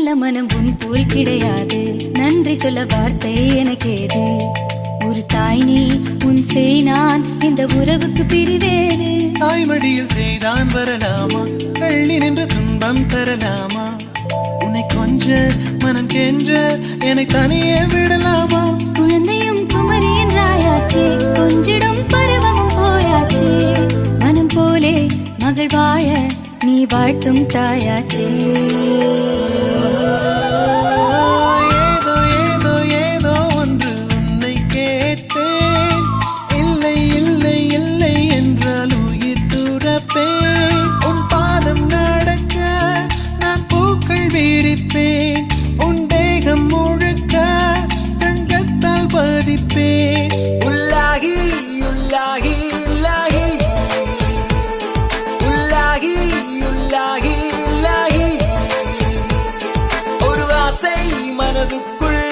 நல்ல மனம் உன் போல் கிடையாது. நன்றி சொல்ல வார்த்தை எனக்கேது. ஒரு தாய் நீ, உன் செய் நான், இந்த உறவுக்கு பிரிவேது. தாய்மடியில் செய்தான் வரலாமா, கள்ளி நின்று துன்பம் தரலாமா? உன்னை கொஞ்ச மனம் கென்ற என்னை தனியே விடலாமா? குழந்தையும் குமரி என்றாயாச்சே, கொஞ்சிடும் பருவமும் போயாச்சே. மனம் போலே மகள் வாழ நீ வாழ்த்தும் தாயாச்சே. ஏதோ ஏதோ ஏதோ ஒன்று உன்னை கேட்பேன். இல்லை இல்லை இல்லை என்றால் உயிர் துறப்பேன். உன் பாதம் நடக்க நான் பூக்கள் விரிப்பேன். உன் தேகம் முழுக்க தங்கத்தால் பதிப்பேன். உள்ளாகி உள்ளாகி உள்ளாகி உள்ளாகி உள்ளாகி உள்ளாகி ஒரு ஆசை மனதுக்குள்